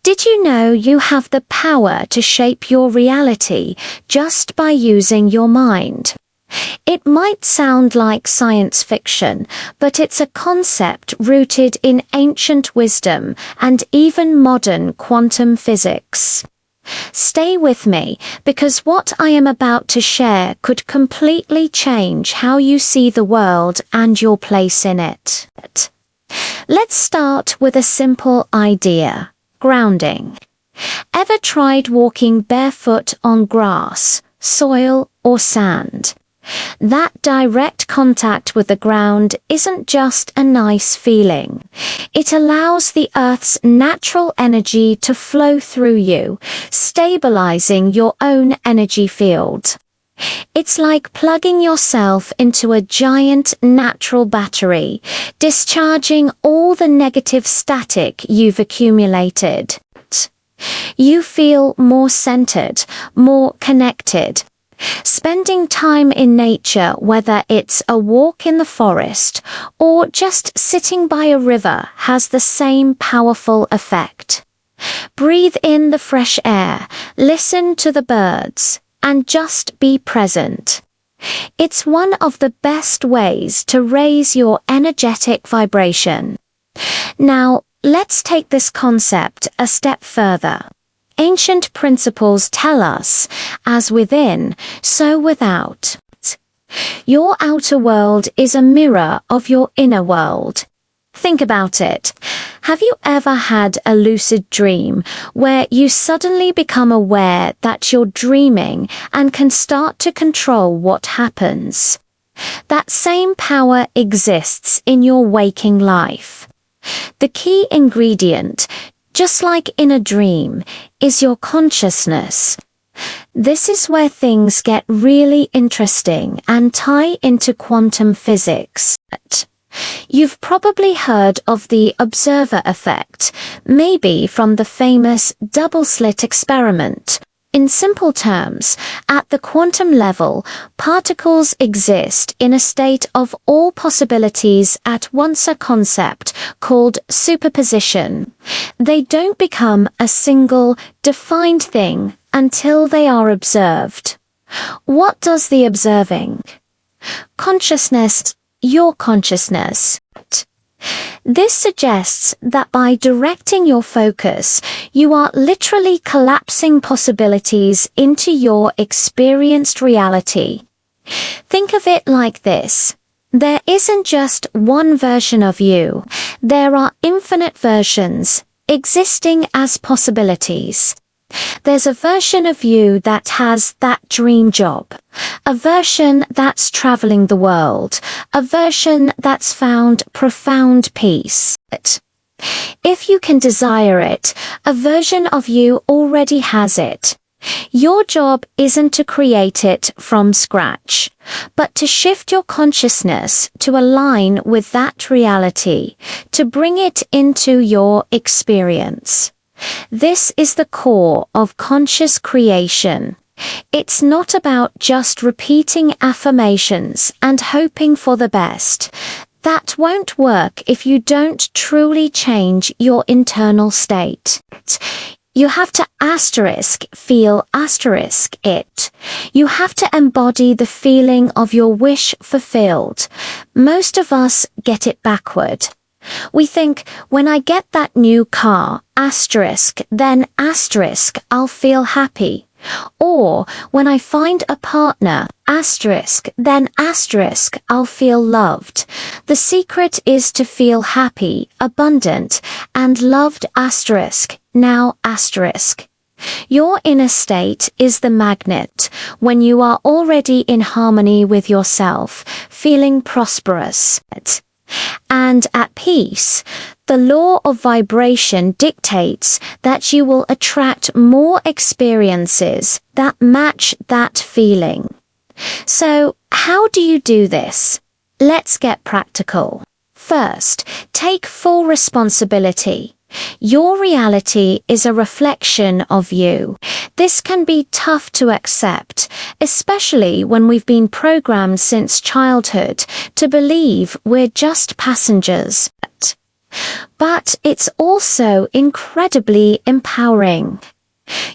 Did you know you have the power to shape your reality just by using your mind? It might sound like science fiction, but it's a concept rooted in ancient wisdom and even modern quantum physics. Stay with me, because what I am about to share could completely change how you see the world and your place in it. Let's start with a simple idea: grounding. Ever tried walking barefoot on grass, soil, or sand? That direct contact with the ground isn't just a nice feeling. It allows the Earth's natural energy to flow through you, stabilizing your own energy field. It's like plugging yourself into a giant natural battery, discharging all the negative static you've accumulated. You feel more centered, more connected. Spending time in nature, whether it's a walk in the forest or just sitting by a river, has the same powerful effect. Breathe in the fresh air, listen to the birds, and just be present. It's one of the best ways to raise your energetic vibration. Now, let's take this concept a step further. Ancient principles tell us, as within, so without. Your outer world is a mirror of your inner world. Think about it. Have you ever had a lucid dream where you suddenly become aware that you're dreaming and can start to control what happens? That same power exists in your waking life. The key ingredient, just like in a dream, is your consciousness. This is where things get really interesting and tie into quantum physics. You've probably heard of the observer effect, maybe from the famous double-slit experiment. In simple terms, at the quantum level, particles exist in a state of all possibilities at once, a concept called superposition. They don't become a single, defined thing until they are observed. What does the observing? Consciousness, your consciousness. This suggests that by directing your focus, you are literally collapsing possibilities into your experienced reality. Think of it like this. There isn't just one version of you. There are infinite versions, existing as possibilities. There's a version of you that has that dream job, a version that's traveling the world, a version that's found profound peace. If you can desire it, a version of you already has it. Your job isn't to create it from scratch, but to shift your consciousness to align with that reality, to bring it into your experience. This is the core of conscious creation. It's not about just repeating affirmations and hoping for the best. That won't work if you don't truly change your internal state. You have to feel it. You have to embody the feeling of your wish fulfilled. Most of us get it backward. We think, when I get that new car, then I'll feel happy. Or, when I find a partner, then I'll feel loved. The secret is to feel happy, abundant, and loved now. Your inner state is the magnet. When you are already in harmony with yourself, feeling prosperous and at peace, the law of vibration dictates that you will attract more experiences that match that feeling. So, how do you do this? Let's get practical. First, take full responsibility. Your reality is a reflection of you. This can be tough to accept, especially when we've been programmed since childhood to believe we're just passengers. But it's also incredibly empowering.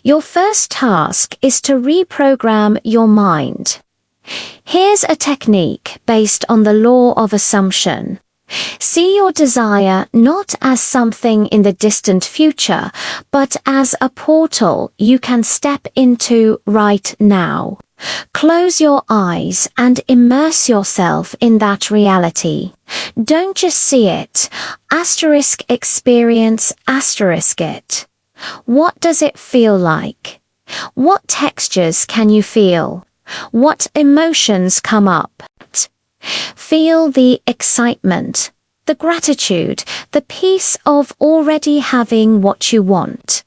Your first task is to reprogram your mind. Here's a technique based on the law of assumption. See your desire not as something in the distant future, but as a portal you can step into right now. Close your eyes and immerse yourself in that reality. Don't just see it. Experience it. What does it feel like? What textures can you feel? What emotions come up? Feel the excitement, the gratitude, the peace of already having what you want.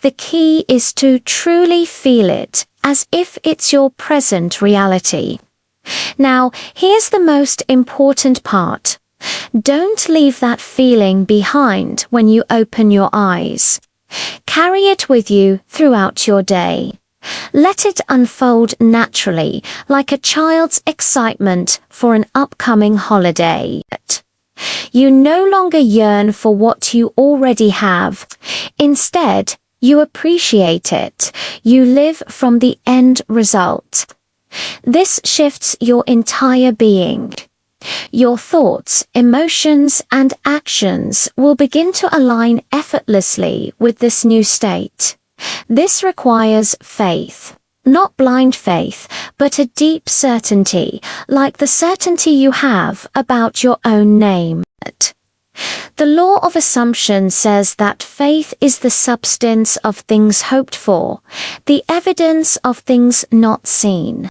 The key is to truly feel it as if it's your present reality. Now, here's the most important part. Don't leave that feeling behind when you open your eyes. Carry it with you throughout your day. Let it unfold naturally, like a child's excitement for an upcoming holiday. You no longer yearn for what you already have. Instead, you appreciate it. You live from the end result. This shifts your entire being. Your thoughts, emotions, and actions will begin to align effortlessly with this new state. This requires faith. Not blind faith, but a deep certainty, like the certainty you have about your own name. The law of assumption says that faith is the substance of things hoped for, the evidence of things not seen.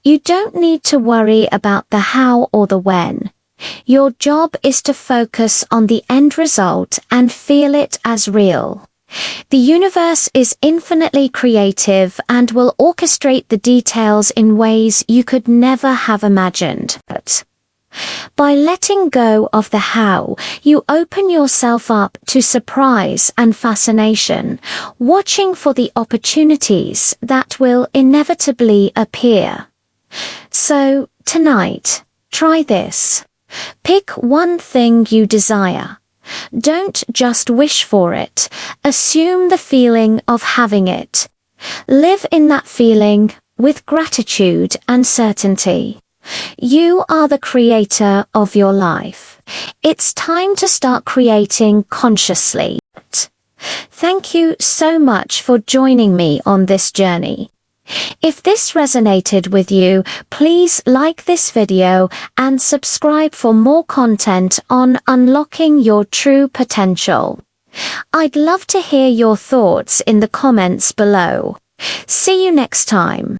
You don't need to worry about the how or the when. Your job is to focus on the end result and feel it as real. The universe is infinitely creative and will orchestrate the details in ways you could never have imagined. By letting go of the how, you open yourself up to surprise and fascination, watching for the opportunities that will inevitably appear. So, tonight, try this. Pick one thing you desire. Don't just wish for it. Assume the feeling of having it. Live in that feeling with gratitude and certainty. You are the creator of your life. It's time to start creating consciously. Thank you so much for joining me on this journey. If this resonated with you, please like this video and subscribe for more content on unlocking your true potential. I'd love to hear your thoughts in the comments below. See you next time.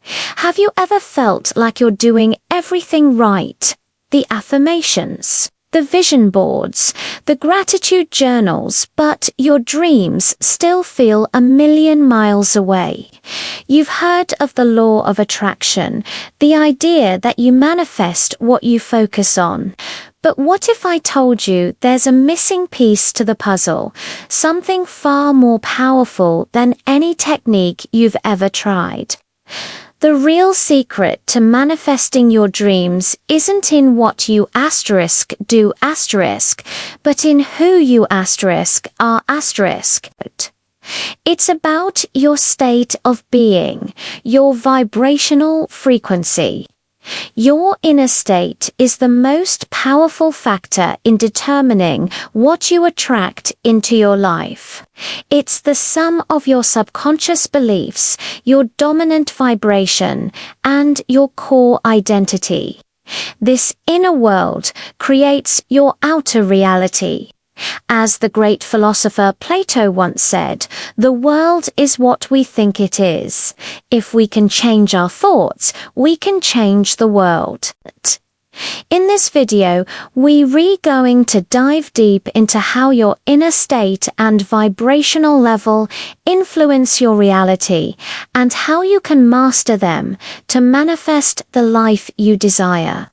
Have you ever felt like you're doing everything right? The affirmations, the vision boards, the gratitude journals, but your dreams still feel a million miles away. You've heard of the law of attraction, the idea that you manifest what you focus on. But what if I told you there's a missing piece to the puzzle, something far more powerful than any technique you've ever tried? The real secret to manifesting your dreams isn't in what you do, but in who you are. It's about your state of being, your vibrational frequency. Your inner state is the most powerful factor in determining what you attract into your life. It's the sum of your subconscious beliefs, your dominant vibration, and your core identity. This inner world creates your outer reality. As the great philosopher Plato once said, the world is what we think it is. If we can change our thoughts, we can change the world. In this video, we're going to dive deep into how your inner state and vibrational level influence your reality, and how you can master them to manifest the life you desire.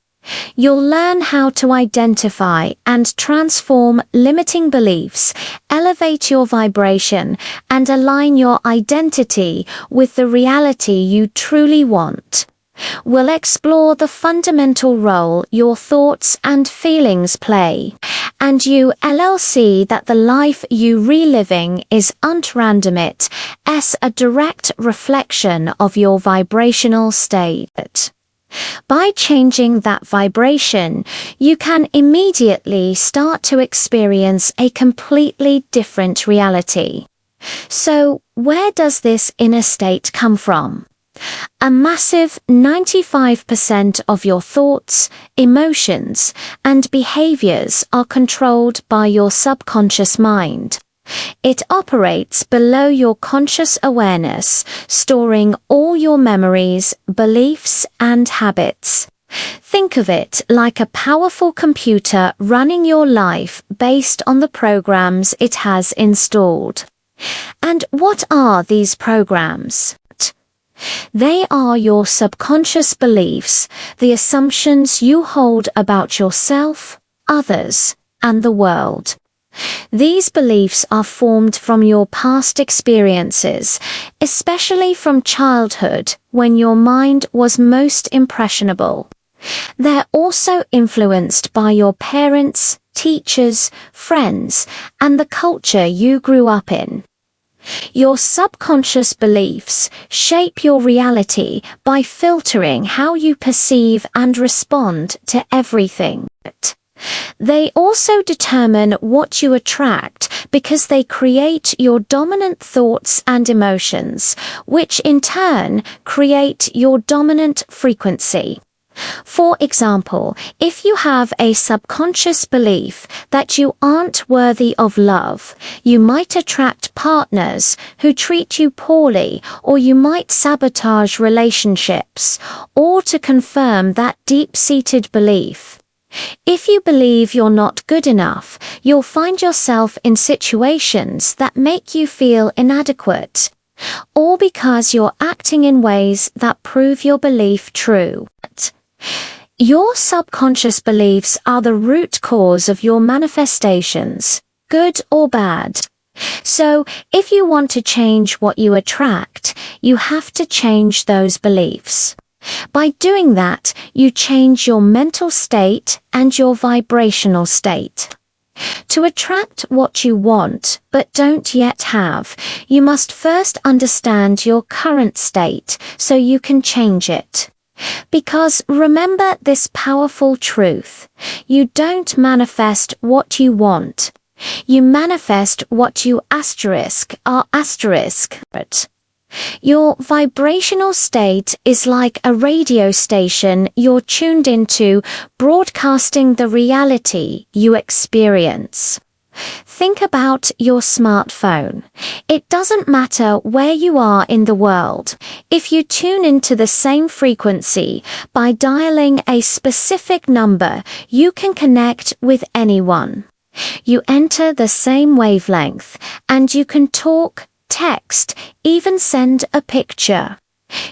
You'll learn how to identify and transform limiting beliefs, elevate your vibration, and align your identity with the reality you truly want. We'll explore the fundamental role your thoughts and feelings play, and you LLC that the life you reliving is unrandomit as a direct reflection of your vibrational state. By changing that vibration, you can immediately start to experience a completely different reality. So, where does this inner state come from? A massive 95% of your thoughts, emotions, and behaviors are controlled by your subconscious mind. It operates below your conscious awareness, storing all your memories, beliefs, and habits. Think of it like a powerful computer running your life based on the programs it has installed. And what are these programs? They are your subconscious beliefs, the assumptions you hold about yourself, others, and the world. These beliefs are formed from your past experiences, especially from childhood when your mind was most impressionable. They're also influenced by your parents, teachers, friends, and the culture you grew up in. Your subconscious beliefs shape your reality by filtering how you perceive and respond to everything. They also determine what you attract because they create your dominant thoughts and emotions, which in turn create your dominant frequency. For example, if you have a subconscious belief that you aren't worthy of love, you might attract partners who treat you poorly, or you might sabotage relationships, or to confirm that deep-seated belief. If you believe you're not good enough, you'll find yourself in situations that make you feel inadequate, all because you're acting in ways that prove your belief true. Your subconscious beliefs are the root cause of your manifestations, good or bad. So, if you want to change what you attract, you have to change those beliefs. By doing that, you change your mental state and your vibrational state. To attract what you want but don't yet have, you must first understand your current state so you can change it. Because remember this powerful truth: you don't manifest what you want. You manifest what you are asterisk. Your vibrational state is like a radio station you're tuned into, broadcasting the reality you experience. Think about your smartphone. It doesn't matter where you are in the world. If you tune into the same frequency by dialing a specific number, you can connect with anyone. You enter the same wavelength, and you can talk, text, even send a picture.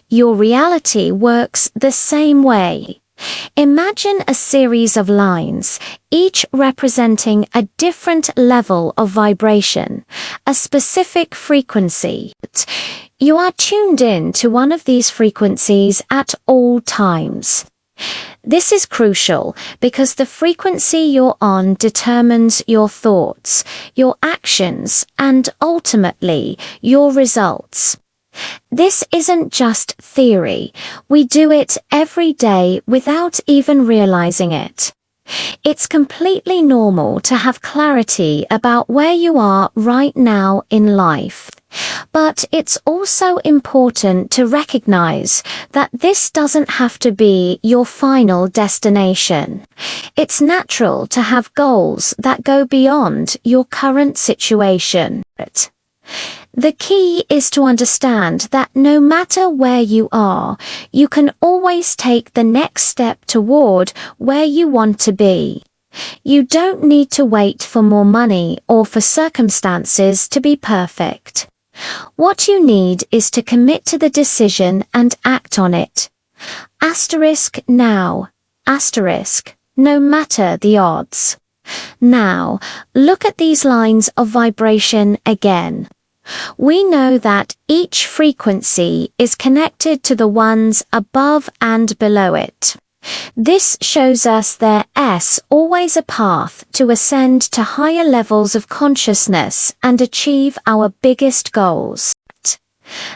Your reality works the same way. Imagine a series of lines, each representing a different level of vibration, a specific frequency. You are tuned in to one of these frequencies at all times. This is crucial because the frequency you're on determines your thoughts, your actions, and ultimately, your results. This isn't just theory. We do it every day without even realizing it. It's completely normal to have clarity about where you are right now in life. But it's also important to recognize that this doesn't have to be your final destination. It's natural to have goals that go beyond your current situation. The key is to understand that no matter where you are, you can always take the next step toward where you want to be. You don't need to wait for more money or for circumstances to be perfect. What you need is to commit to the decision and act on it. Asterisk now. Asterisk, no matter the odds. Now, look at these lines of vibration again. We know that each frequency is connected to the ones above and below it. This shows us there's always a path to ascend to higher levels of consciousness and achieve our biggest goals.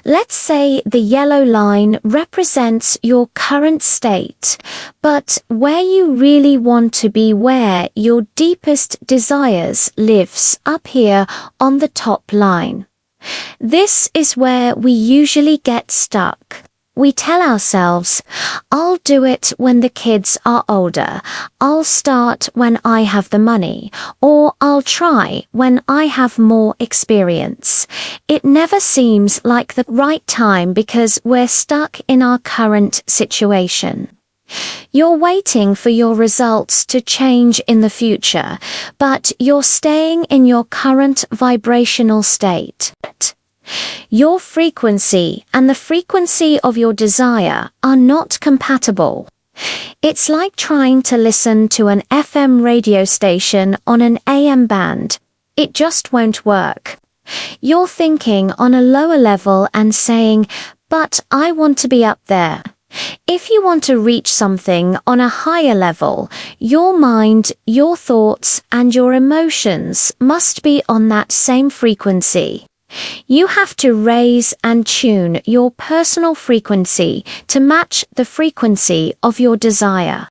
Let's say the yellow line represents your current state, but where you really want to be, where your deepest desires lives up here on the top line. This is where we usually get stuck. We tell ourselves, I'll do it when the kids are older, I'll start when I have the money, or I'll try when I have more experience. It never seems like the right time because we're stuck in our current situation. You're waiting for your results to change in the future, but you're staying in your current vibrational state. Your frequency and the frequency of your desire are not compatible. It's like trying to listen to an FM radio station on an AM band. It just won't work. You're thinking on a lower level and saying, but I want to be up there. If you want to reach something on a higher level, your mind, your thoughts, and your emotions must be on that same frequency. You have to raise and tune your personal frequency to match the frequency of your desire.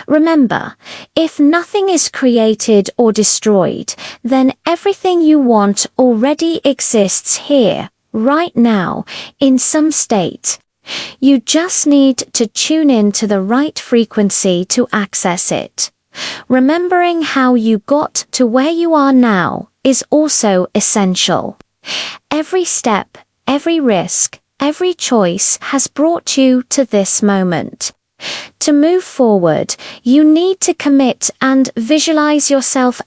Remember, if nothing is created or destroyed, then everything you want already exists here, right now, in some state. You just need to tune in to the right frequency to access it. Remembering how you got to where you are now is also essential. Every step, every risk, every choice has brought you to this moment. To move forward, you need to commit and visualize yourself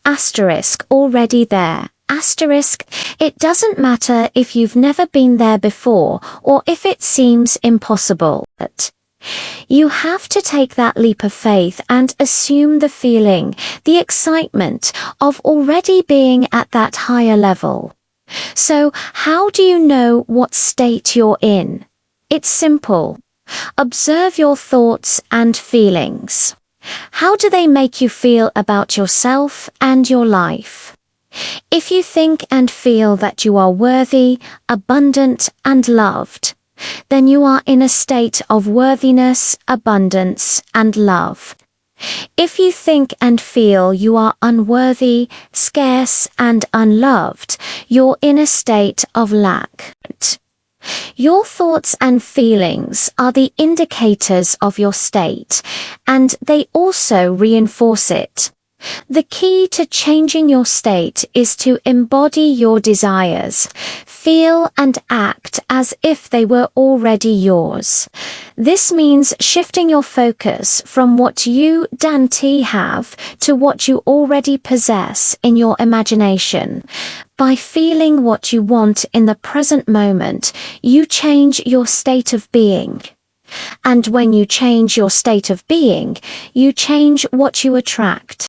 already there. It doesn't matter if you've never been there before or if it seems impossible. You have to take that leap of faith and assume the feeling, the excitement of already being at that higher level. So, how do you know what state you're in? It's simple. Observe your thoughts and feelings. How do they make you feel about yourself and your life? If you think and feel that you are worthy, abundant, and loved, then you are in a state of worthiness, abundance, and love. If you think and feel you are unworthy, scarce, and unloved, you're in a state of lack. Your thoughts and feelings are the indicators of your state, and they also reinforce it. The key to changing your state is to embody your desires, feel and act as if they were already yours. This means shifting your focus from what you, Dante, have to what you already possess in your imagination. By feeling what you want in the present moment, you change your state of being. And when you change your state of being, you change what you attract.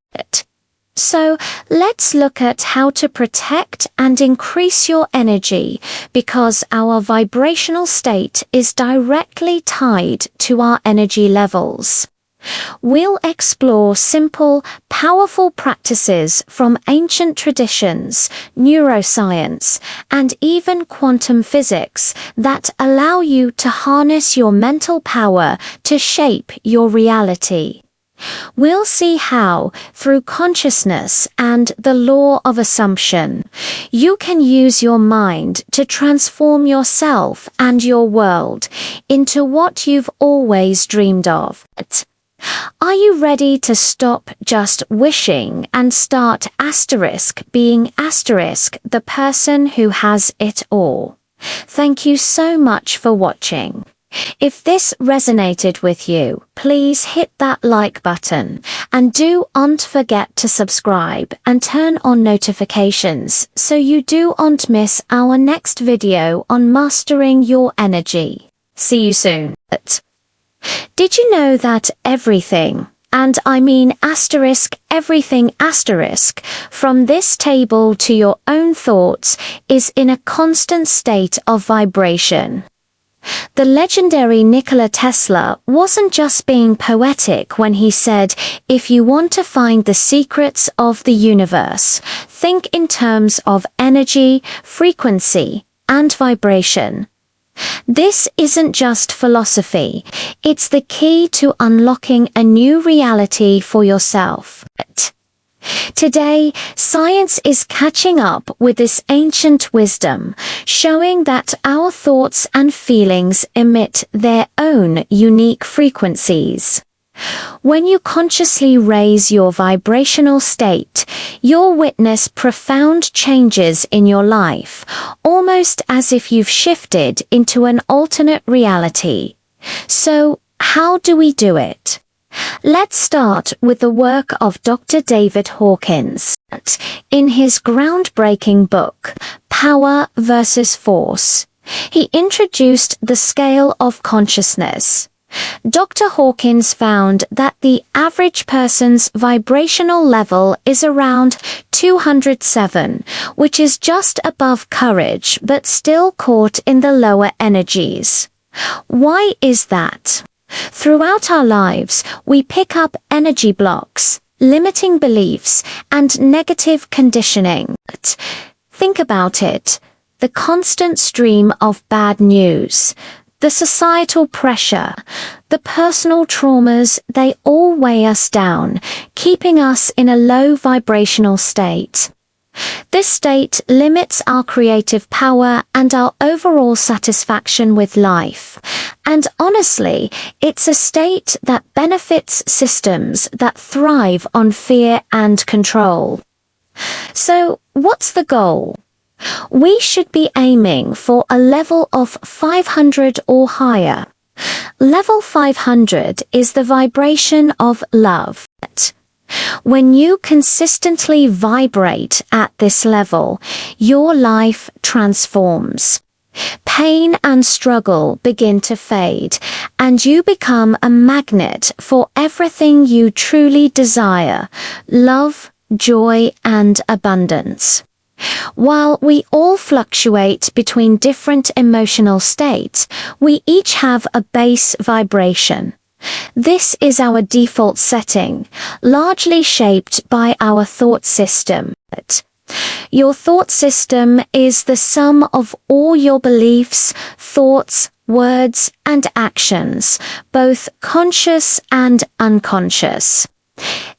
So, let's look at how to protect and increase your energy, because our vibrational state is directly tied to our energy levels. We'll explore simple, powerful practices from ancient traditions, neuroscience, and even quantum physics that allow you to harness your mental power to shape your reality. We'll see how, through consciousness and the law of assumption, you can use your mind to transform yourself and your world into what you've always dreamed of. Are you ready to stop just wishing and start being the person who has it all? Thank you so much for watching. If this resonated with you, please hit that like button and don't forget to subscribe and turn on notifications so you don't miss our next video on mastering your energy. See you soon. Did you know that everything, and I mean asterisk everything asterisk, from this table to your own thoughts, is in a constant state of vibration. The legendary Nikola Tesla wasn't just being poetic when he said, "If you want to find the secrets of the universe, think in terms of energy, frequency, and vibration." This isn't just philosophy, it's the key to unlocking a new reality for yourself. Today, science is catching up with this ancient wisdom, showing that our thoughts and feelings emit their own unique frequencies. When you consciously raise your vibrational state, you'll witness profound changes in your life, almost as if you've shifted into an alternate reality. So, how do we do it? Let's start with the work of Dr. David Hawkins. In his groundbreaking book, Power versus Force, he introduced the scale of consciousness. Dr. Hawkins found that the average person's vibrational level is around 207, which is just above courage but still caught in the lower energies. Why is that? Throughout our lives, we pick up energy blocks, limiting beliefs, and negative conditioning. Think about it. The constant stream of bad news, the societal pressure, the personal traumas, they all weigh us down, keeping us in a low vibrational state. This state limits our creative power and our overall satisfaction with life. And honestly, it's a state that benefits systems that thrive on fear and control. So, what's the goal? We should be aiming for a level of 500 or higher. Level 500 is the vibration of love. When you consistently vibrate at this level, your life transforms. Pain and struggle begin to fade, and you become a magnet for everything you truly desire: love, joy, and abundance. While we all fluctuate between different emotional states, we each have a base vibration. This is our default setting, largely shaped by our thought system. Your thought system is the sum of all your beliefs, thoughts, words, and actions, both conscious and unconscious.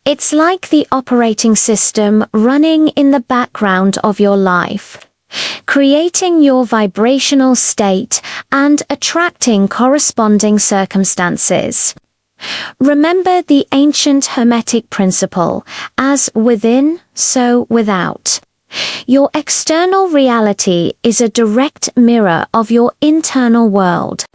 It's like the operating system running in the background of your life, creating your vibrational state and attracting corresponding circumstances. Remember the ancient Hermetic principle, as within, so without. Your external reality is a direct mirror of your internal world.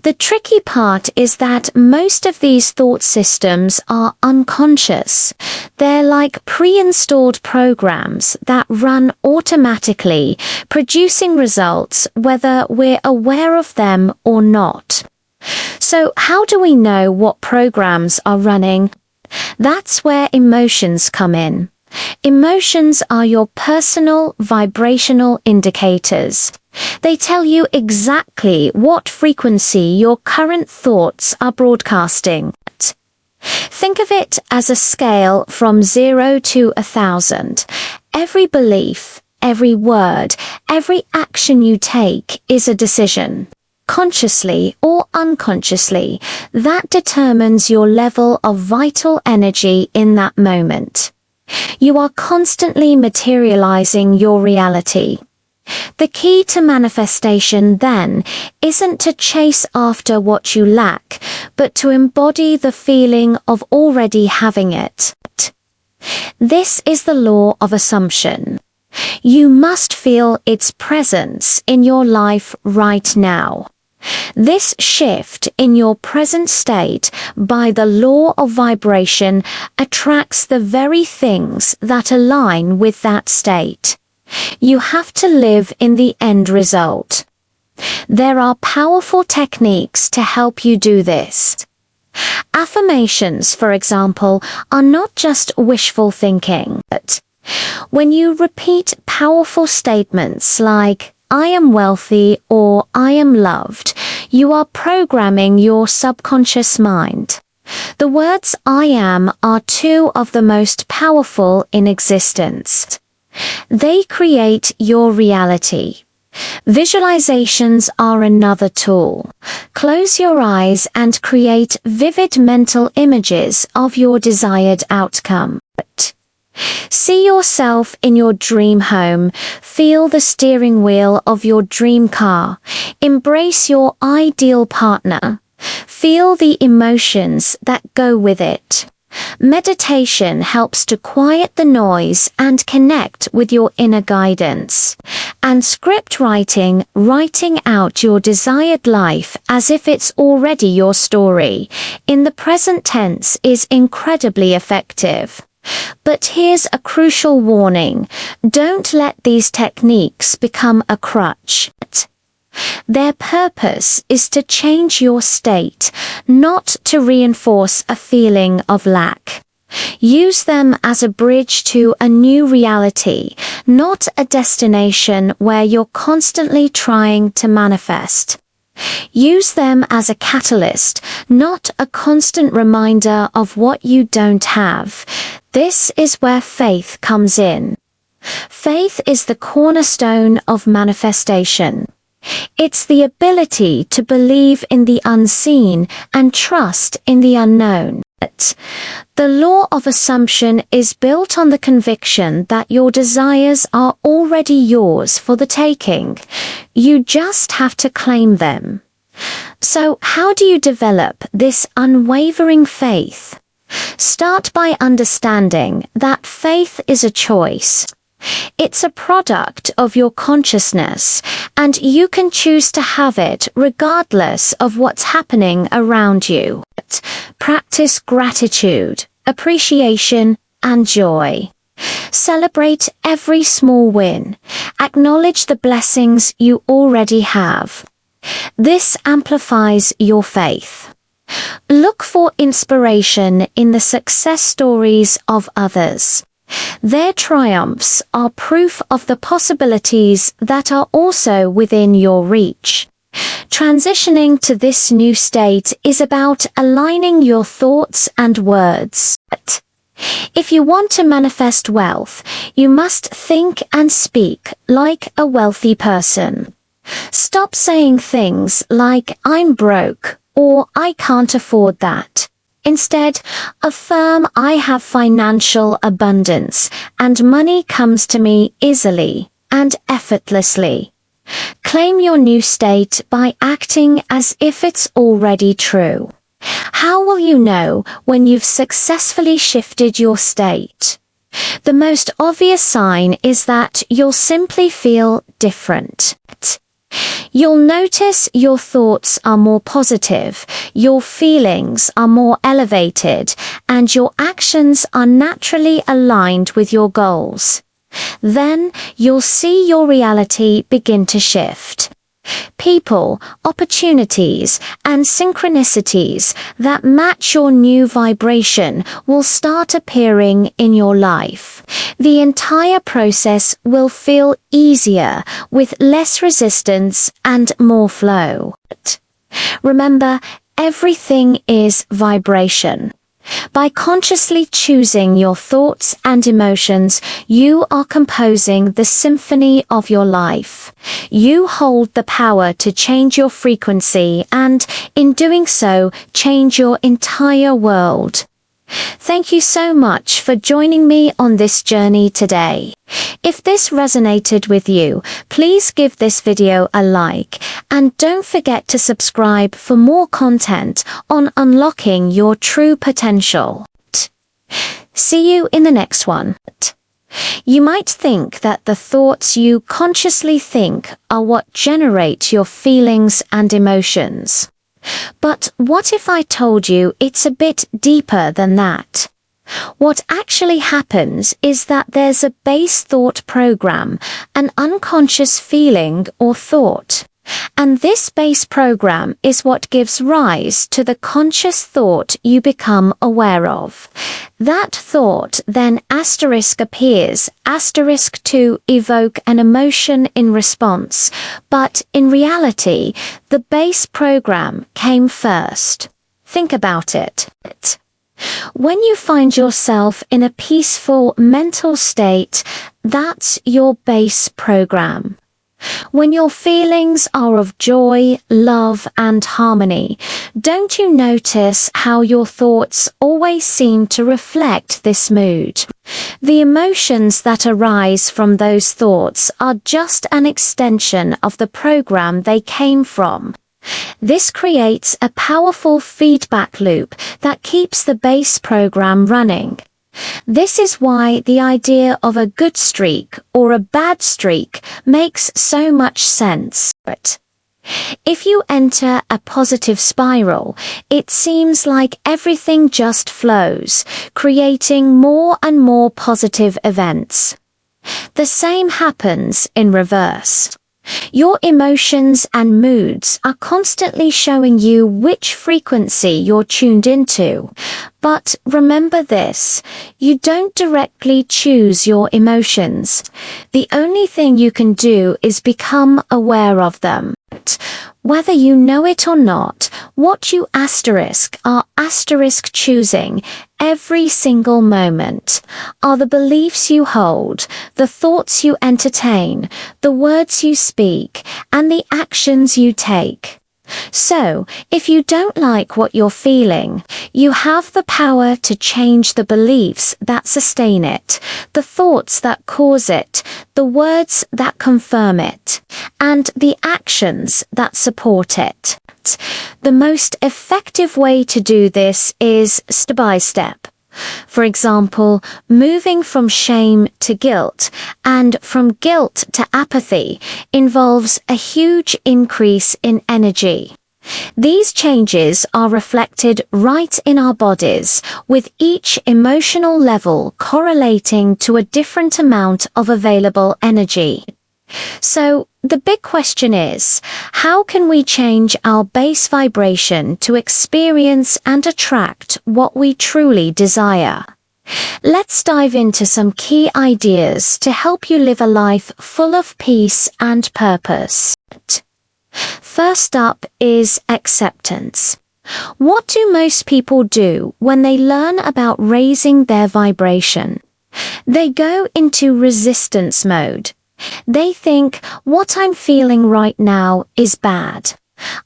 The tricky part is that most of these thought systems are unconscious. They're like pre-installed programs that run automatically, producing results whether we're aware of them or not. So how do we know what programs are running? That's where emotions come in. Emotions are your personal vibrational indicators. They tell you exactly what frequency your current thoughts are broadcasting at. Think of it as a scale from 0 to 1,000. Every belief, every word, every action you take is a decision. Consciously or unconsciously, that determines your level of vital energy in that moment. You are constantly materializing your reality. The key to manifestation, then, isn't to chase after what you lack, but to embody the feeling of already having it. This is the law of assumption. You must feel its presence in your life right now. This shift in your present state by the law of vibration attracts the very things that align with that state. You have to live in the end result. There are powerful techniques to help you do this. Affirmations, for example, are not just wishful thinking, but when you repeat powerful statements like, "I am wealthy" or "I am loved," you are programming your subconscious mind. The words "I am" are two of the most powerful in existence. They create your reality. Visualizations are another tool. Close your eyes and create vivid mental images of your desired outcome. See yourself in your dream home, feel the steering wheel of your dream car, embrace your ideal partner, feel the emotions that go with it. Meditation helps to quiet the noise and connect with your inner guidance. And script writing, writing out your desired life as if it's already your story, in the present tense is incredibly effective. But here's a crucial warning. Don't let these techniques become a crutch. Their purpose is to change your state, not to reinforce a feeling of lack. Use them as a bridge to a new reality, not a destination where you're constantly trying to manifest. Use them as a catalyst, not a constant reminder of what you don't have. This is where faith comes in. Faith is the cornerstone of manifestation. It's the ability to believe in the unseen and trust in the unknown. The law of assumption is built on the conviction that your desires are already yours for the taking. You just have to claim them. So, how do you develop this unwavering faith? Start by understanding that faith is a choice. It's a product of your consciousness, and you can choose to have it regardless of what's happening around you. Practice gratitude, appreciation, and joy. Celebrate every small win. Acknowledge the blessings you already have. This amplifies your faith. Look for inspiration in the success stories of others. Their triumphs are proof of the possibilities that are also within your reach. Transitioning to this new state is about aligning your thoughts and words. If you want to manifest wealth, you must think and speak like a wealthy person. Stop saying things like "I'm broke" or "I can't afford that." Instead, affirm "I have financial abundance and money comes to me easily and effortlessly." Claim your new state by acting as if it's already true. How will you know when you've successfully shifted your state? The most obvious sign is that you'll simply feel different. You'll notice your thoughts are more positive, your feelings are more elevated, and your actions are naturally aligned with your goals. Then you'll see your reality begin to shift. People, opportunities, and synchronicities that match your new vibration will start appearing in your life. The entire process will feel easier, with less resistance and more flow. Remember, everything is vibration. By consciously choosing your thoughts and emotions, you are composing the symphony of your life. You hold the power to change your frequency and, in doing so, change your entire world. Thank you so much for joining me on this journey today. If this resonated with you, please give this video a like and don't forget to subscribe for more content on unlocking your true potential. See you in the next one. You might think that the thoughts you consciously think are what generate your feelings and emotions. But what if I told you it's a bit deeper than that? What actually happens is that there's a base thought program, an unconscious feeling or thought. And this base program is what gives rise to the conscious thought you become aware of. That thought then appears to evoke an emotion in response, but in reality, the base program came first. Think about it. When you find yourself in a peaceful mental state, that's your base program. When your feelings are of joy, love, and harmony, don't you notice how your thoughts always seem to reflect this mood? The emotions that arise from those thoughts are just an extension of the program they came from. This creates a powerful feedback loop that keeps the base program running. This is why the idea of a good streak or a bad streak makes so much sense. If you enter a positive spiral, it seems like everything just flows, creating more and more positive events. The same happens in reverse. Your emotions and moods are constantly showing you which frequency you're tuned into. But remember this, you don't directly choose your emotions. The only thing you can do is become aware of them. Whether you know it or not, what you are choosing every single moment are the beliefs you hold, the thoughts you entertain, the words you speak, and the actions you take. So, if you don't like what you're feeling, you have the power to change the beliefs that sustain it, the thoughts that cause it, the words that confirm it, and the actions that support it. The most effective way to do this is step by step. For example, moving from shame to guilt and from guilt to apathy involves a huge increase in energy. These changes are reflected right in our bodies, with each emotional level correlating to a different amount of available energy. So, the big question is, how can we change our base vibration to experience and attract what we truly desire? Let's dive into some key ideas to help you live a life full of peace and purpose. First up is acceptance. What do most people do when they learn about raising their vibration? They go into resistance mode. They think, what I'm feeling right now is bad.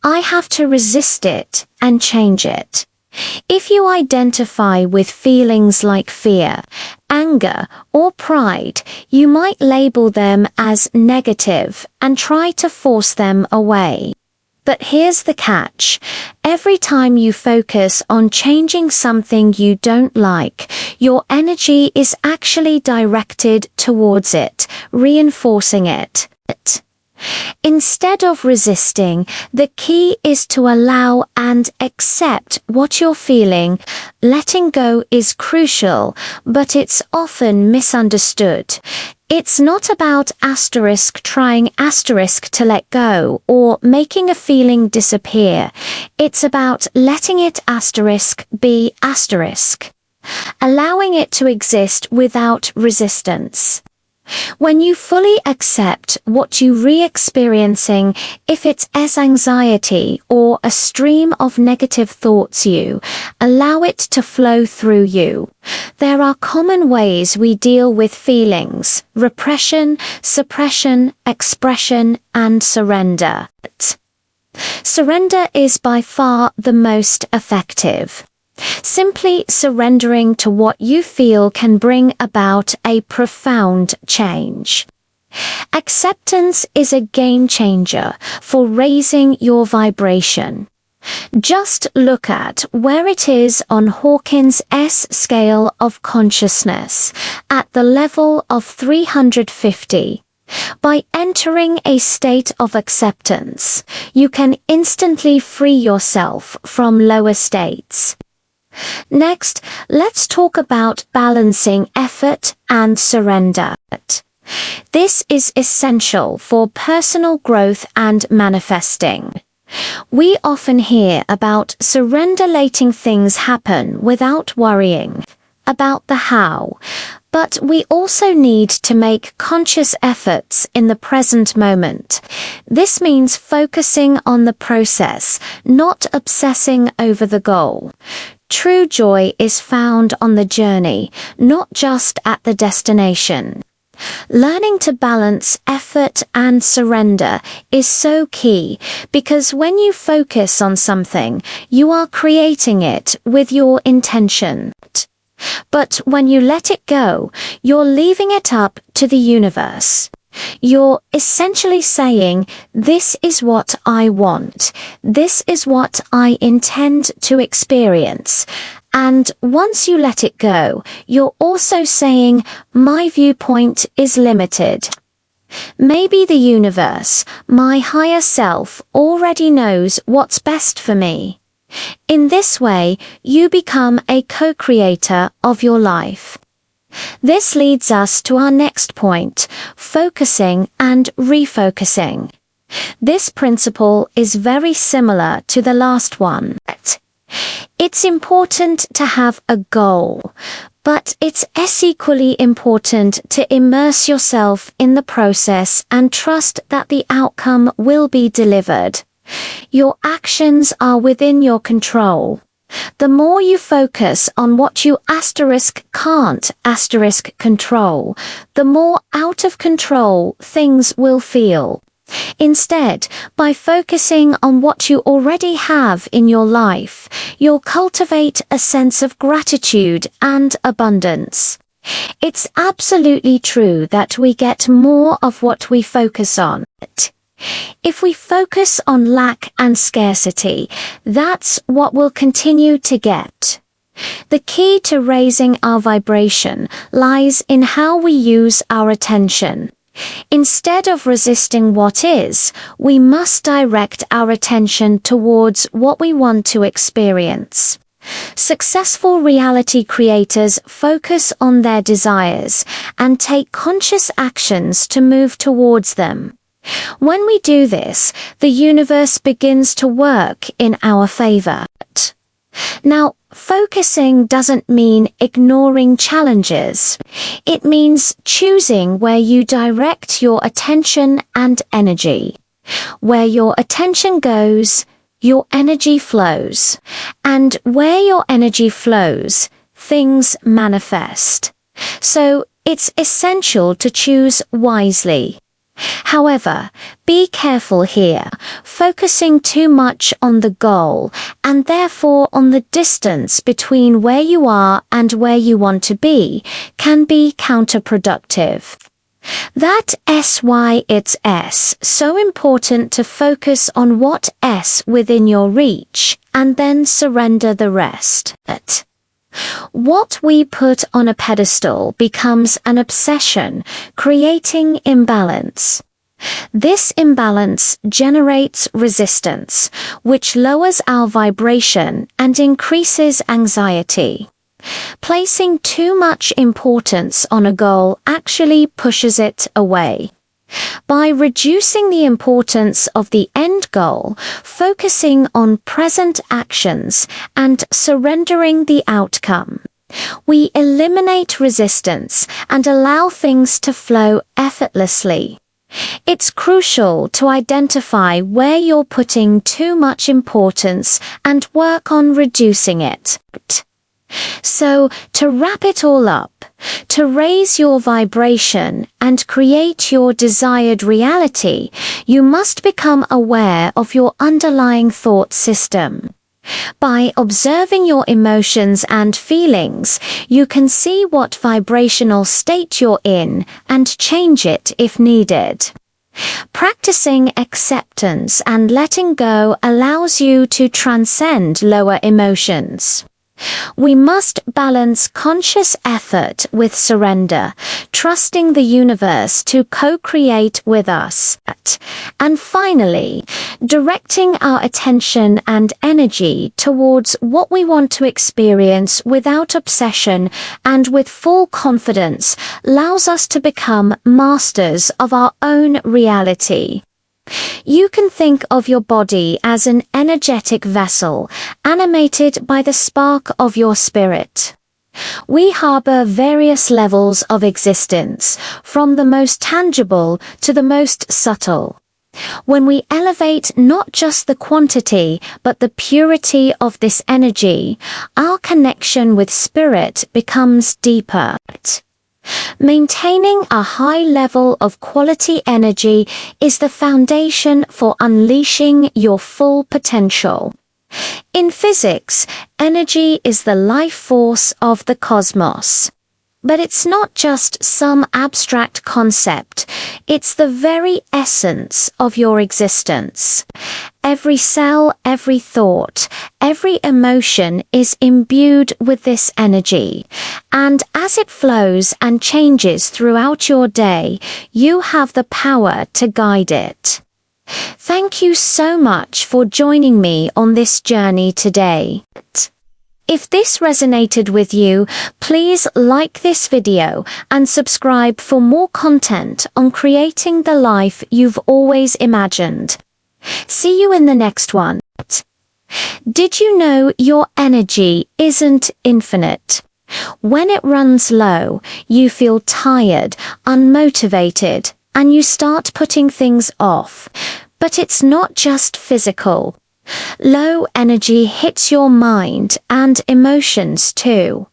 I have to resist it and change it. If you identify with feelings like fear, anger, or pride, you might label them as negative and try to force them away. But here's the catch. Every time you focus on changing something you don't like, your energy is actually directed towards it, reinforcing it. Instead of resisting, the key is to allow and accept what you're feeling. Letting go is crucial, but it's often misunderstood. It's not about trying to let go or making a feeling disappear. It's about letting it be allowing it to exist without resistance. When you fully accept what you're re-experiencing, if it's as anxiety or a stream of negative thoughts, you allow it to flow through you. There are common ways we deal with feelings: repression, suppression, expression, and surrender. Surrender is by far the most effective. Simply surrendering to what you feel can bring about a profound change. Acceptance is a game changer for raising your vibration. Just look at where it is on Hawkins' scale of consciousness, at the level of 350. By entering a state of acceptance, you can instantly free yourself from lower states. Next, let's talk about balancing effort and surrender. This is essential for personal growth and manifesting. We often hear about surrender, letting things happen without worrying about the how, but we also need to make conscious efforts in the present moment. This means focusing on the process, not obsessing over the goal. True joy is found on the journey, not just at the destination. Learning to balance effort and surrender is so key, because when you focus on something, you are creating it with your intention. But when you let it go, you're leaving it up to the universe. You're essentially saying, this is what I want. This is what I intend to experience. And once you let it go, you're also saying, my viewpoint is limited. Maybe the universe, my higher self, already knows what's best for me. In this way, you become a co-creator of your life. This leads us to our next point, focusing and refocusing. This principle is very similar to the last one. It's important to have a goal, but it's equally important to immerse yourself in the process and trust that the outcome will be delivered. Your actions are within your control. The more you focus on what you can't control, the more out of control things will feel. Instead, by focusing on what you already have in your life, you'll cultivate a sense of gratitude and abundance. It's absolutely true that we get more of what we focus on. If we focus on lack and scarcity, that's what we'll continue to get. The key to raising our vibration lies in how we use our attention. Instead of resisting what is, we must direct our attention towards what we want to experience. Successful reality creators focus on their desires and take conscious actions to move towards them. When we do this, the universe begins to work in our favor. Now, focusing doesn't mean ignoring challenges. It means choosing where you direct your attention and energy. Where your attention goes, your energy flows. And where your energy flows, things manifest. So, it's essential to choose wisely. However, be careful here. Focusing too much on the goal, and therefore on the distance between where you are and where you want to be, can be counterproductive. That's why it's so important to focus on what's within your reach, and then surrender the rest. What we put on a pedestal becomes an obsession, creating imbalance. This imbalance generates resistance, which lowers our vibration and increases anxiety. Placing too much importance on a goal actually pushes it away. By reducing the importance of the end goal, focusing on present actions, and surrendering the outcome, we eliminate resistance and allow things to flow effortlessly. It's crucial to identify where you're putting too much importance and work on reducing it. So, to wrap it all up, to raise your vibration and create your desired reality, you must become aware of your underlying thought system. By observing your emotions and feelings, you can see what vibrational state you're in and change it if needed. Practicing acceptance and letting go allows you to transcend lower emotions. We must balance conscious effort with surrender, trusting the universe to co-create with us. And finally, directing our attention and energy towards what we want to experience without obsession and with full confidence allows us to become masters of our own reality. You can think of your body as an energetic vessel, animated by the spark of your spirit. We harbor various levels of existence, from the most tangible to the most subtle. When we elevate not just the quantity, but the purity of this energy, our connection with spirit becomes deeper. Maintaining a high level of quality energy is the foundation for unleashing your full potential. In physics, energy is the life force of the cosmos. But it's not just some abstract concept, it's the very essence of your existence. Every cell, every thought, every emotion is imbued with this energy, and as it flows and changes throughout your day, you have the power to guide it. Thank you so much for joining me on this journey today. If this resonated with you, please like this video and subscribe for more content on creating the life you've always imagined. See you in the next one. Did you know your energy isn't infinite? When it runs low, you feel tired, unmotivated, and you start putting things off. But it's not just physical. Low energy hits your mind and emotions too.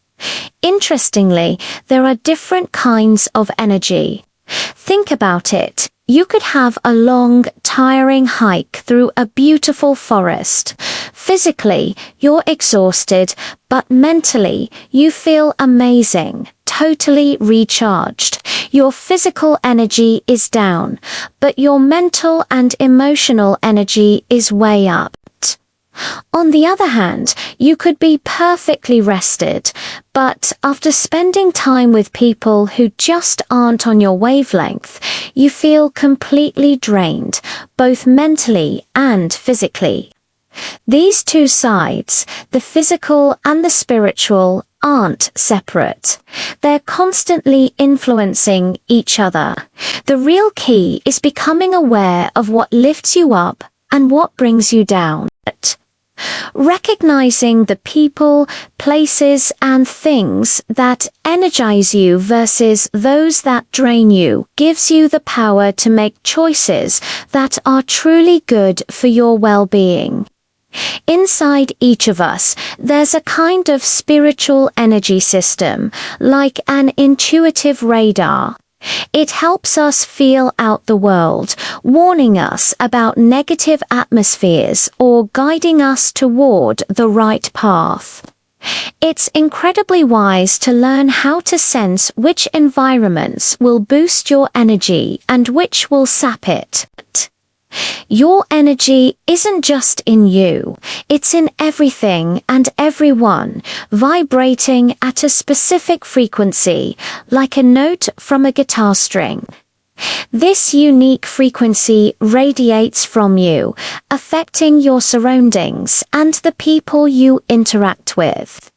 Interestingly, there are different kinds of energy. Think about it. You could have a long, tiring hike through a beautiful forest. Physically, you're exhausted, but mentally, you feel amazing, totally recharged. Your physical energy is down, but your mental and emotional energy is way up. On the other hand, you could be perfectly rested, but after spending time with people who just aren't on your wavelength, you feel completely drained, both mentally and physically. These two sides, the physical and the spiritual, aren't separate. They're constantly influencing each other. The real key is becoming aware of what lifts you up and what brings you down. Recognizing the people, places, and things that energize you versus those that drain you gives you the power to make choices that are truly good for your well-being. Inside each of us, there's a kind of spiritual energy system, like an intuitive radar. It helps us feel out the world, warning us about negative atmospheres or guiding us toward the right path. It's incredibly wise to learn how to sense which environments will boost your energy and which will sap it. Your energy isn't just in you, it's in everything and everyone, vibrating at a specific frequency, like a note from a guitar string. This unique frequency radiates from you, affecting your surroundings and the people you interact with.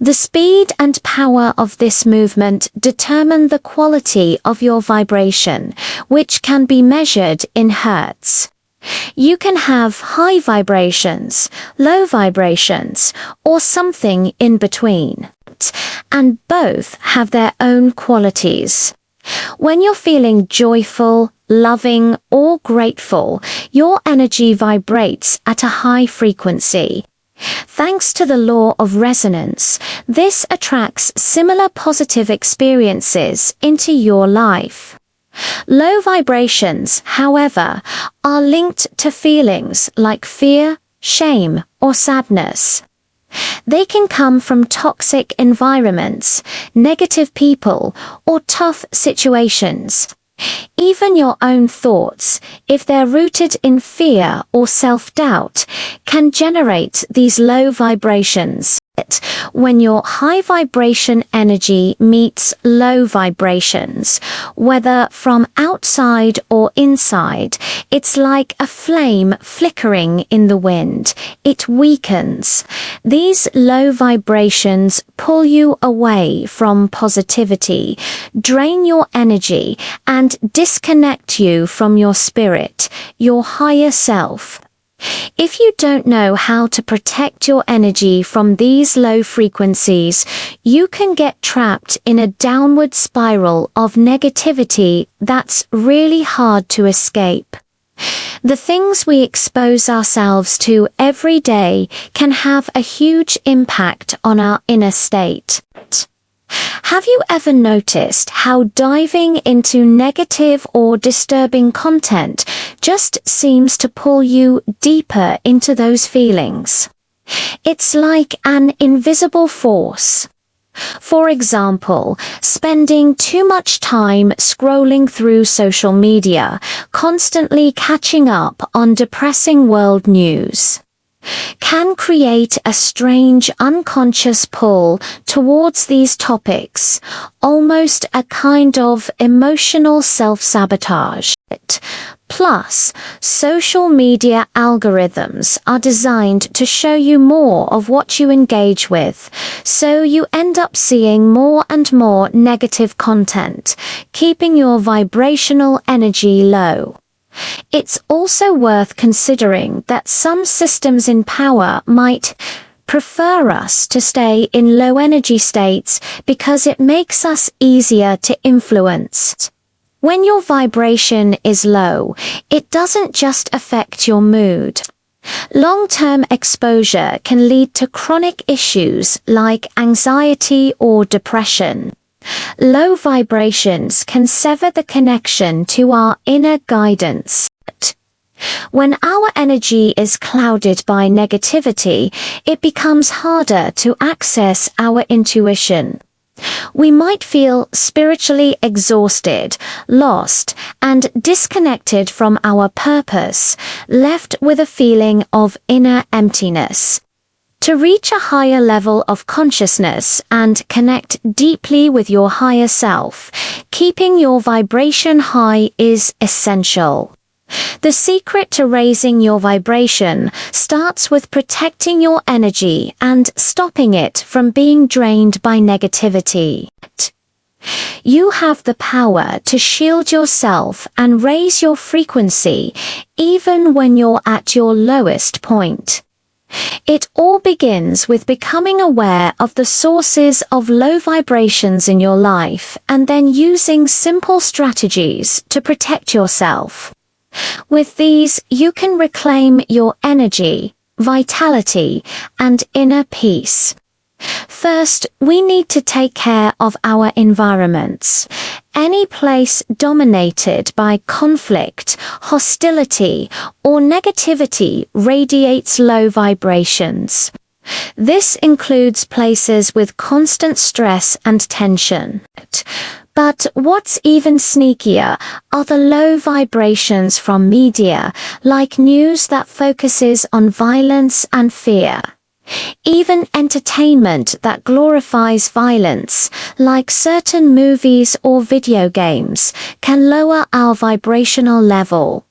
The speed and power of this movement determine the quality of your vibration, which can be measured in hertz. You can have high vibrations, low vibrations, or something in between. And both have their own qualities. When you're feeling joyful, loving, or grateful, your energy vibrates at a high frequency. Thanks to the law of resonance, this attracts similar positive experiences into your life. Low vibrations, however, are linked to feelings like fear, shame, or sadness. They can come from toxic environments, negative people, or tough situations. Even your own thoughts, if they're rooted in fear or self-doubt, can generate these low vibrations. When your high vibration energy meets low vibrations, whether from outside or inside, it's like a flame flickering in the wind. It weakens. These low vibrations pull you away from positivity, drain your energy, and disconnect you from your spirit, your higher self. If you don't know how to protect your energy from these low frequencies, you can get trapped in a downward spiral of negativity that's really hard to escape. The things we expose ourselves to every day can have a huge impact on our inner state. Have you ever noticed how diving into negative or disturbing content just seems to pull you deeper into those feelings? It's like an invisible force. For example, spending too much time scrolling through social media, constantly catching up on depressing world news, can create a strange unconscious pull towards these topics, almost a kind of emotional self-sabotage. Plus, social media algorithms are designed to show you more of what you engage with, so you end up seeing more and more negative content, keeping your vibrational energy low. It's also worth considering that some systems in power might prefer us to stay in low energy states because it makes us easier to influence. When your vibration is low, it doesn't just affect your mood. Long-term exposure can lead to chronic issues like anxiety or depression. Low vibrations can sever the connection to our inner guidance. When our energy is clouded by negativity, it becomes harder to access our intuition. We might feel spiritually exhausted, lost, and disconnected from our purpose, left with a feeling of inner emptiness. To reach a higher level of consciousness and connect deeply with your higher self, keeping your vibration high is essential. The secret to raising your vibration starts with protecting your energy and stopping it from being drained by negativity. You have the power to shield yourself and raise your frequency even when you're at your lowest point. It all begins with becoming aware of the sources of low vibrations in your life and then using simple strategies to protect yourself. With these, you can reclaim your energy, vitality, and inner peace. First, we need to take care of our environments. Any place dominated by conflict, hostility, or negativity radiates low vibrations. This includes places with constant stress and tension. But what's even sneakier are the low vibrations from media, like news that focuses on violence and fear. Even entertainment that glorifies violence, like certain movies or video games, can lower our vibrational level.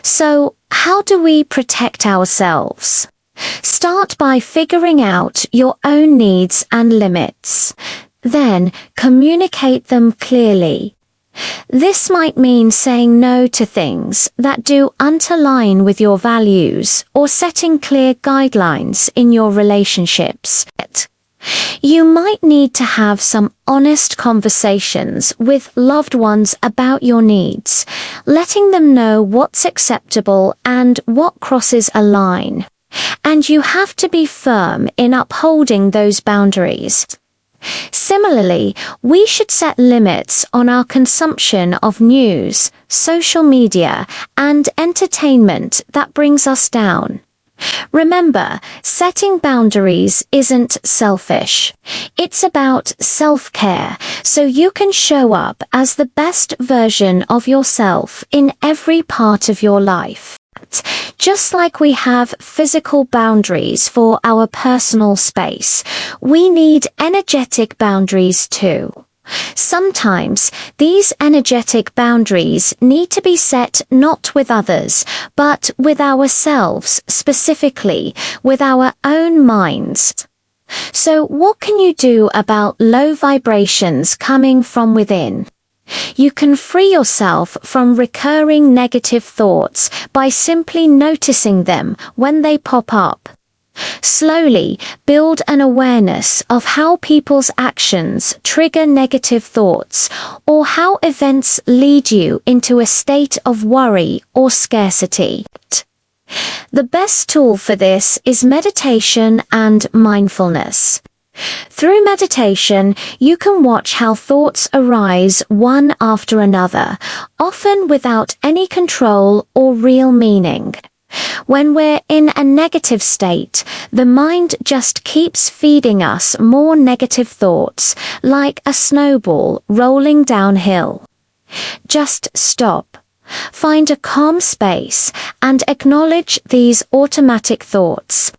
So, how do we protect ourselves? Start by figuring out your own needs and limits. Then, communicate them clearly. This might mean saying no to things that don't align with your values or setting clear guidelines in your relationships. You might need to have some honest conversations with loved ones about your needs, letting them know what's acceptable and what crosses a line. And you have to be firm in upholding those boundaries. Similarly, we should set limits on our consumption of news, social media, and entertainment that brings us down. Remember, setting boundaries isn't selfish. It's about self-care, so you can show up as the best version of yourself in every part of your life. Just like we have physical boundaries for our personal space, we need energetic boundaries too. Sometimes these energetic boundaries need to be set not with others, but with ourselves, specifically with our own minds. So what can you do about low vibrations coming from within? You can free yourself from recurring negative thoughts by simply noticing them when they pop up. Slowly build an awareness of how people's actions trigger negative thoughts, or how events lead you into a state of worry or scarcity. The best tool for this is meditation and mindfulness. Through meditation, you can watch how thoughts arise one after another, often without any control or real meaning. When we're in a negative state, the mind just keeps feeding us more negative thoughts, like a snowball rolling downhill. Just stop. Find a calm space and acknowledge these automatic thoughts.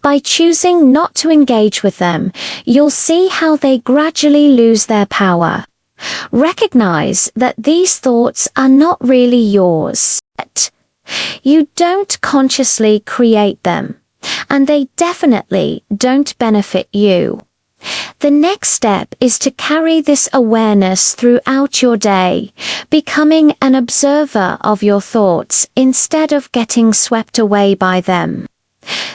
By choosing not to engage with them, you'll see how they gradually lose their power. Recognize that these thoughts are not really yours. You don't consciously create them, and they definitely don't benefit you. The next step is to carry this awareness throughout your day, becoming an observer of your thoughts instead of getting swept away by them.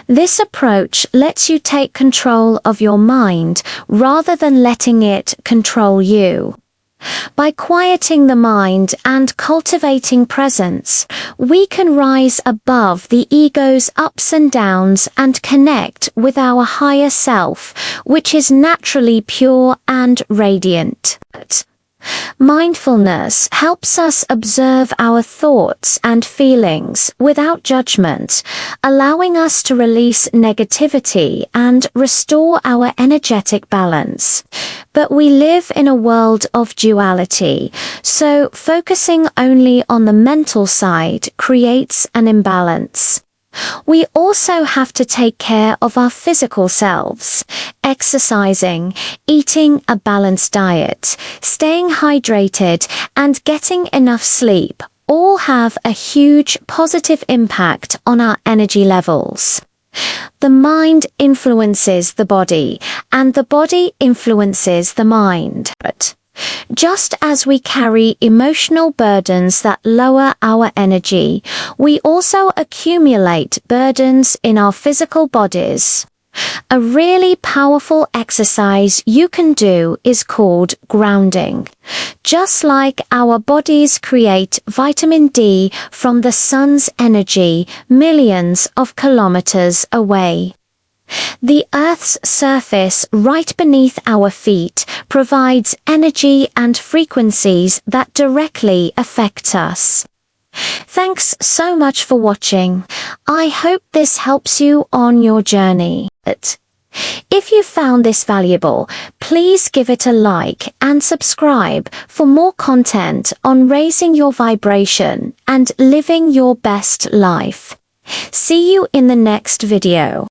This approach lets you take control of your mind rather than letting it control you. By quieting the mind and cultivating presence, we can rise above the ego's ups and downs and connect with our higher self, which is naturally pure and radiant. Mindfulness helps us observe our thoughts and feelings without judgment, allowing us to release negativity and restore our energetic balance. But we live in a world of duality, so focusing only on the mental side creates an imbalance. We also have to take care of our physical selves. Exercising, eating a balanced diet, staying hydrated, and getting enough sleep all have a huge positive impact on our energy levels. The mind influences the body, and the body influences the mind. Just as we carry emotional burdens that lower our energy, we also accumulate burdens in our physical bodies. A really powerful exercise you can do is called grounding. Just like our bodies create vitamin D from the sun's energy millions of kilometers away. The Earth's surface right beneath our feet provides energy and frequencies that directly affect us. Thanks so much for watching. I hope this helps you on your journey. If you found this valuable, please give it a like and subscribe for more content on raising your vibration and living your best life. See you in the next video.